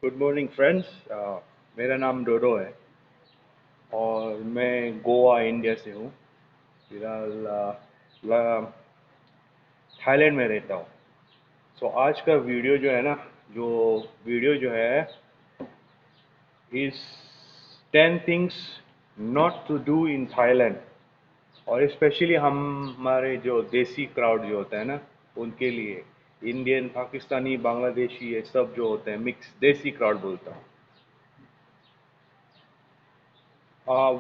Good morning friends. मेरा नाम डोडो है और मैं गोवा इंडिया से हूँ। फिलहाल थाईलैंड में रहता हूँ। सो आज का वीडियो जो है ना, जो वीडियो जो है इस 10 things not to do in Thailand. और स्पेशली हमारे जो देसी क्राउड जो होता है ना, उनके लिए इंडियन, पाकिस्तानी, बांग्लादेशी, ये सब जो होते हैं मिक्स देसी क्राउड बोलता हूँ।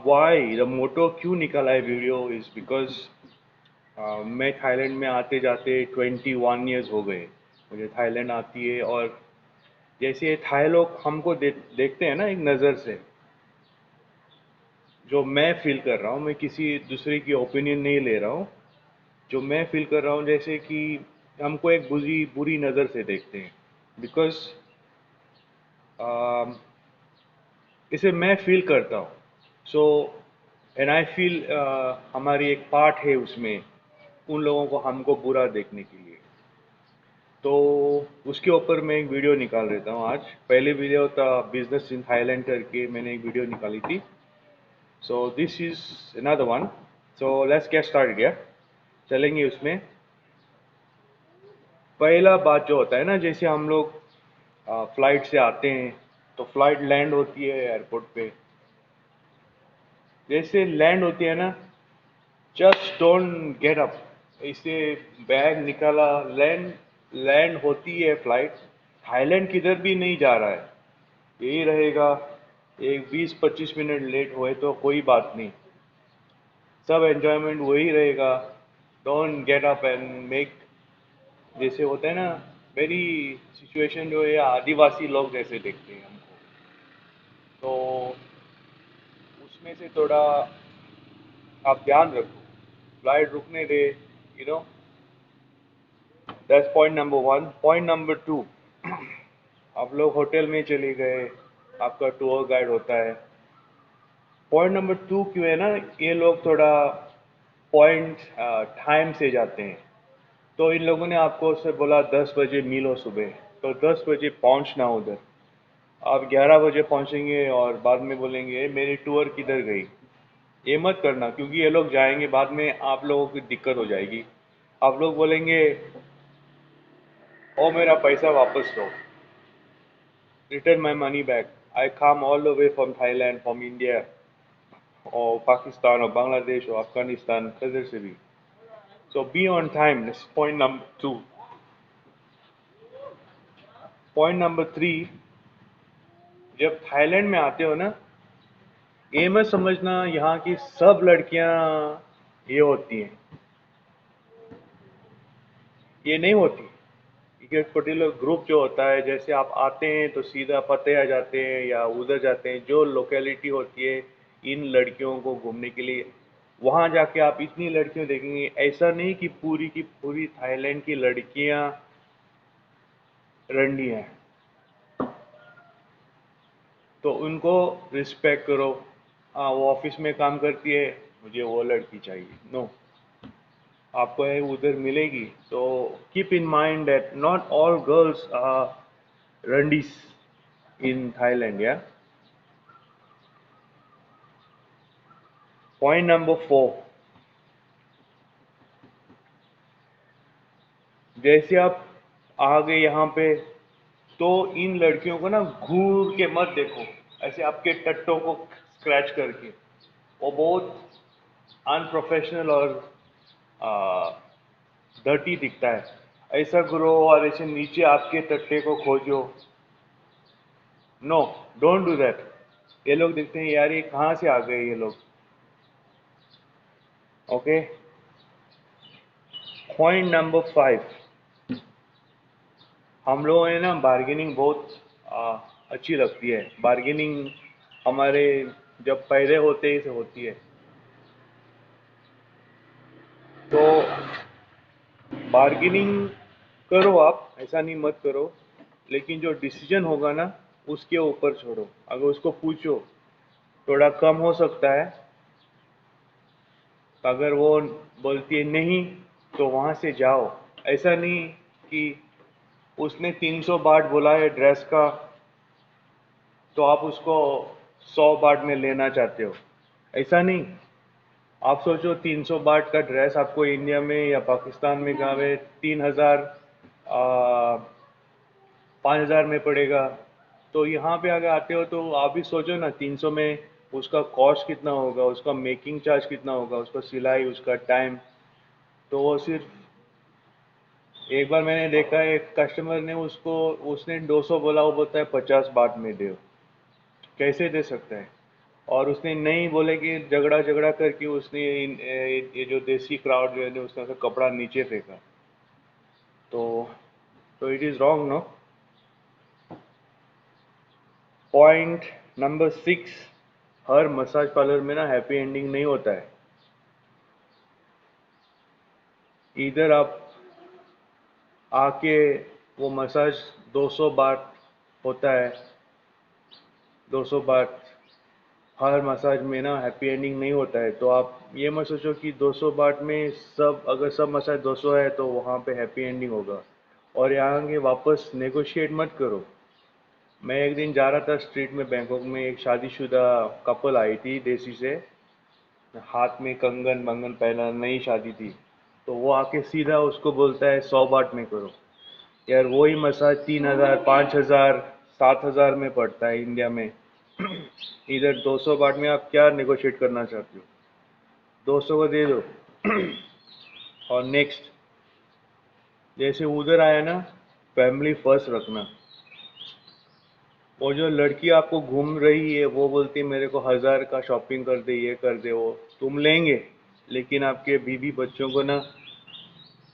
वाई द मोटो क्यों निकाला है वीडियो इज बिकॉज मैं थाईलैंड में आते जाते 21 ईयर्स हो गए। मुझे थाईलैंड आती है और जैसे थाई लोग हमको देखते हैं ना एक नज़र से, जो मैं फील कर रहा हूँ, मैं किसी दूसरे की ओपिनियन नहीं ले रहा हूँ। जो मैं फील कर रहा हूँ जैसे कि हमको एक बुरी बुरी नज़र से देखते हैं। बिकॉज इसे मैं फील करता हूँ। सो एंड आई फील हमारी एक पार्ट है उसमें, उन लोगों को हमको बुरा देखने के लिए। तो उसके ऊपर मैं एक वीडियो निकाल देता हूँ आज। पहले वीडियो था बिजनेस इन थाईलैंड करके, मैंने एक वीडियो निकाली थी। So this is another one. So let's get started या चलेंगे उसमें। पहला बात जो होता है ना, जैसे हम लोग फ्लाइट से आते हैं तो फ्लाइट लैंड होती है एयरपोर्ट पे। जैसे लैंड होती है ना, जस्ट डोंट गेट अप। इसे बैग निकाला, लैंड लैंड होती है फ्लाइट। थाईलैंड किधर भी नहीं जा रहा है, यही रहेगा। एक 20-25 मिनट लेट हुए तो कोई बात नहीं, सब एंजॉयमेंट वही रहेगा। Don't get up and make, जैसे होता है ना, मेरी सिचुएशन जो है आदिवासी लोग जैसे देखते हैं हमको। तो उसमें से थोड़ा आप ध्यान रखो, फ्लाइट रुकने दे, you know. That's point number one. Point number two, आप लोग होटल में चले गए, आपका टूर गाइड होता है। पॉइंट नंबर टू क्यों है ना, ये लोग थोड़ा पॉइंट टाइम से जाते हैं। तो इन लोगों ने आपको से बोला 10 बजे मिलो सुबह, तो 10 बजे पहुंचना उधर। आप 11 बजे पहुंचेंगे और बाद में बोलेंगे मेरी टूर किधर गई। ये मत करना, क्योंकि ये लोग जाएंगे बाद में, आप लोगों की दिक्कत हो जाएगी। आप लोग बोलेंगे ओ मेरा पैसा वापस दो, return my money back. I come all the way from Thailand, from India और पाकिस्तान और बांग्लादेश और अफगानिस्तान, कदर से भी। So be on time, this point number two. Point number three, जब थाईलैंड में आते हो ना, ये मत समझना यहाँ की सब लड़कियां ये होती हैं, ये नहीं होती। एक पर्टिकुलर ग्रुप जो होता है, जैसे आप आते हैं तो सीधा फतेह जाते हैं या उधर जाते हैं, जो लोकेलिटी होती है इन लड़कियों को घूमने के लिए, वहां जाके आप इतनी लड़कियां देखेंगे। ऐसा नहीं कि पूरी की पूरी थाईलैंड की लड़कियां रंडी हैं, तो उनको रिस्पेक्ट करो। हाँ, वो ऑफिस में काम करती है, मुझे वो लड़की चाहिए, नो। आपको है उधर मिलेगी। तो keep in mind that not all girls are रंडीज इन थाईलैंड या। पॉइंट नंबर फोर, जैसे आप आ गए यहाँ पे, तो इन लड़कियों को ना घूर के मत देखो, ऐसे आपके टट्टों को स्क्रैच करके। वो बहुत अनप्रोफेशनल और डर्टी दिखता है। ऐसा करो और ऐसे नीचे आपके टट्टे को खोजो, नो, डोंट डू दैट। ये लोग देखते हैं यार ये कहाँ से आ गए ये लोग। ओके। पॉइंट नंबर फाइव, हम लोगों ने ना बार्गेनिंग बहुत अच्छी लगती है। बार्गेनिंग हमारे जब पैदे होते ही से होती है। तो बार्गेनिंग करो आप, ऐसा नहीं मत करो, लेकिन जो डिसीजन होगा ना उसके ऊपर छोड़ो। अगर उसको पूछो थोड़ा कम हो सकता है, तो अगर वो बोलती है नहीं, तो वहाँ से जाओ। ऐसा नहीं कि उसने 300 बात बोला है ड्रेस का, तो आप उसको 100 बाट में लेना चाहते हो। ऐसा नहीं। आप सोचो 300 बाट का ड्रेस आपको इंडिया में या पाकिस्तान में कहाँ पे 3000 5000 में पड़ेगा। तो यहाँ पे अगर आते हो तो आप भी सोचो ना, 300 में उसका कॉस्ट कितना होगा, उसका मेकिंग चार्ज कितना होगा, उसका सिलाई, उसका टाइम। तो वो सिर्फ एक बार मैंने देखा है, एक कस्टमर ने उसने 200 बोला, वो बोलता है 50 बाट में दो। कैसे दे सकता है। और उसने नहीं बोले कि झगड़ा झगड़ा करके उसने ये जो देसी क्राउड जो है ना, उसने उसका कपड़ा नीचे फेंका। तो it is wrong no. Point number 6, हर मसाज पार्लर में ना हैप्पी एंडिंग नहीं होता है। इधर आप आके वो मसाज 200 बाट होता है, 200 बाट। हर मसाज में ना हैप्पी एंडिंग नहीं होता है। तो आप ये मत सोचो कि 200 बाट में सब, अगर सब मसाज 200 है तो वहाँ पे हैप्पी एंडिंग होगा। और यहाँ के वापस नेगोशिएट मत करो। मैं एक दिन जा रहा था स्ट्रीट में बैंकॉक में, एक शादीशुदा कपल आई थी देसी से, हाथ में कंगन मंगन पहना, नई शादी थी। तो वो आके सीधा उसको बोलता है 100 बाट में करो। यार वही मसाज 3000 5000 7000 में पड़ता है इंडिया में। इधर 200 बाट में आप क्या नेगोशिएट करना चाहते हो। 200 को दे दो। और नेक्स्ट, जैसे उधर आया ना, फैमिली फर्स्ट रखना। वो जो लड़की आपको घूम रही है वो बोलती है मेरे को 1000 का शॉपिंग कर दे, ये कर दे, वो तुम लेंगे। लेकिन आपके बीवी बच्चों को ना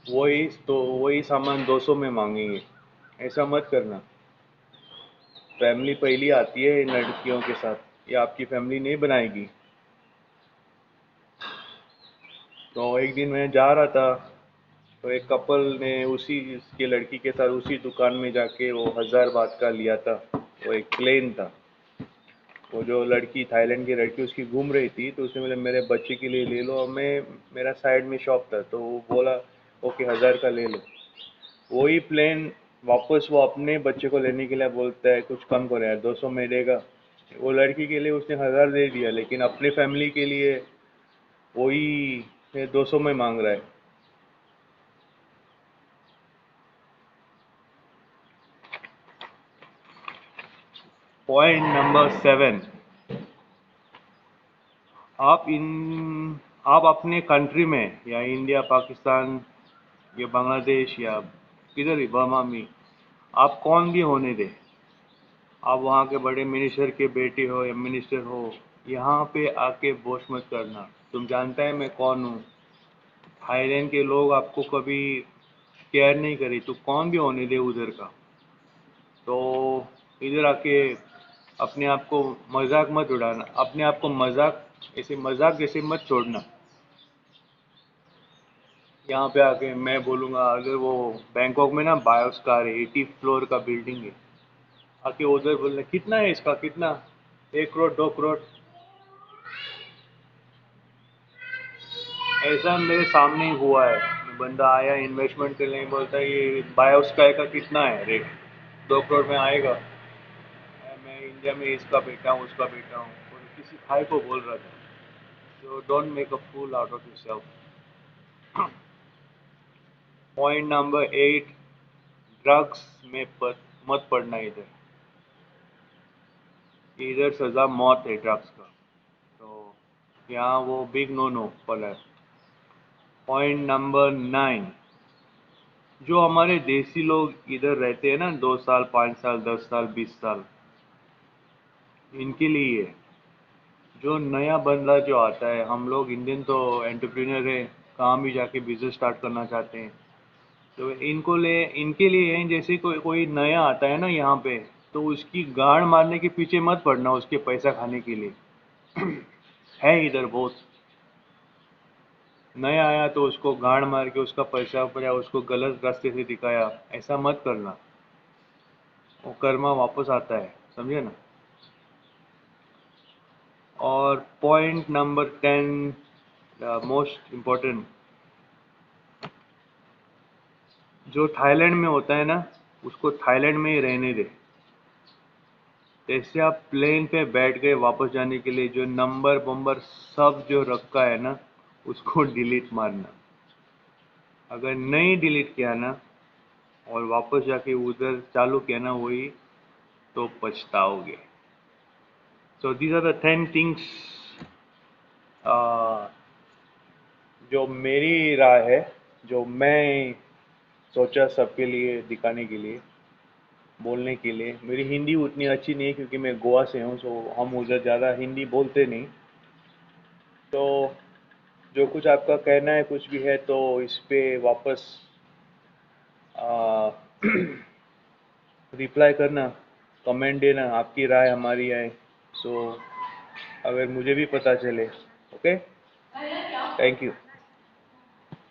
वही सामान 200 में मांगेंगे। ऐसा मत करना। फैमिली पहली आती है इन लड़कियों के साथ, ये आपकी फैमिली नहीं बनाएगी। तो एक दिन मैं जा रहा था, तो एक कपल ने उसी के लड़की के साथ उसी दुकान में जाके वो 1000 बात का लिया था। वो एक प्लेन था। वो जो लड़की, थाईलैंड की लड़की, उसकी घूम रही थी, तो उसने बोले मेरे बच्चे के लिए ले लो। और मेरा साइड में शॉप था, तो वो बोला ओके 1000 का ले लो। वही प्लेन वापस वो अपने बच्चे को लेने के लिए बोलता है कुछ कम करो यार, 200 में देगा। वो लड़की के लिए उसने 1000 दे दिया, लेकिन अपने फैमिली के लिए वही 200 में मांग रहा है। पॉइंट नंबर 7, आप इन आप अपने कंट्री में या इंडिया पाकिस्तान या बांग्लादेश या किधर भी, बर्मा में, आप कौन भी होने दे, आप वहाँ के बड़े मिनिस्टर के बेटे हो या मिनिस्टर हो, यहाँ पे आके बोश मत करना। तुम जानता है मैं कौन हूँ। थाईलैंड के लोग आपको कभी केयर नहीं करी, तो कौन भी होने दे उधर का। तो इधर आके अपने आप को मजाक मत उड़ाना, अपने आप को मजाक जैसे मत छोड़ना। यहाँ पे आके मैं बोलूँगा, अगर वो बैंकॉक में ना बायोस्कार है, 80 फ्लोर का बिल्डिंग है, आके उधर बोलना कितना है इसका, कितना, 1 करोड़ 2 करोड़। ऐसा मेरे सामने ही हुआ है। बंदा आया इन्वेस्टमेंट करने, बोलता है ये बायोस्काई का कितना है रेट, 2 करोड़ में आएगा। मैं इंडिया में इसका बेटा हूँ, उसका बेटा हूँ, और किसी भाई को बोल रहा था। So don't make a fool out of yourself. Point number 8, drugs में मत पड़ना। इधर इधर सज़ा मौत है ड्रग्स का। तो यहाँ वो बिग नो नो वाला है। पॉइंट नंबर 9, जो हमारे देसी लोग इधर रहते हैं ना, 2 साल 5 साल 10 साल 20 साल, इनके लिए है। जो नया बंदा जो आता है, हम लोग इंडियन तो एंटरप्रेन्योर है, कहाँ भी जाके बिजनेस स्टार्ट करना चाहते हैं। तो इनके लिए है, जैसे कोई नया आता है ना यहाँ पे, तो उसकी गाड़ मारने के पीछे मत पड़ना उसके पैसा खाने के लिए। है इधर बहुत। नया आया तो उसको गाड़ मार के उसका पैसा या उसको गलत रास्ते से दिखाया, ऐसा मत करना। वो कर्मा वापस आता है, समझे ना। और पॉइंट नंबर 10, मोस्ट इम्पोर्टेंट, जो थाईलैंड में होता है ना, उसको थाईलैंड में ही रहने दे। जैसे आप प्लेन पे बैठ गए वापस जाने के लिए, जो नंबर बम्बर सब जो रखा है ना, उसको डिलीट मारना। अगर नहीं डिलीट किया ना और वापस जाके उधर चालू किया ना वही, तो पछताओगे। So these are the 10 things जो मेरी राय है, जो मैं सोचा सबके लिए दिखाने के लिए, बोलने के लिए। मेरी हिंदी उतनी अच्छी नहीं है क्योंकि मैं गोवा से हूँ, सो हम उधर ज़्यादा हिंदी बोलते नहीं। तो जो कुछ आपका कहना है कुछ भी है तो इस पे वापस रिप्लाई करना, कमेंट देना, आपकी राय हमारी आए, सो अगर मुझे भी पता चले। Okay, thank you.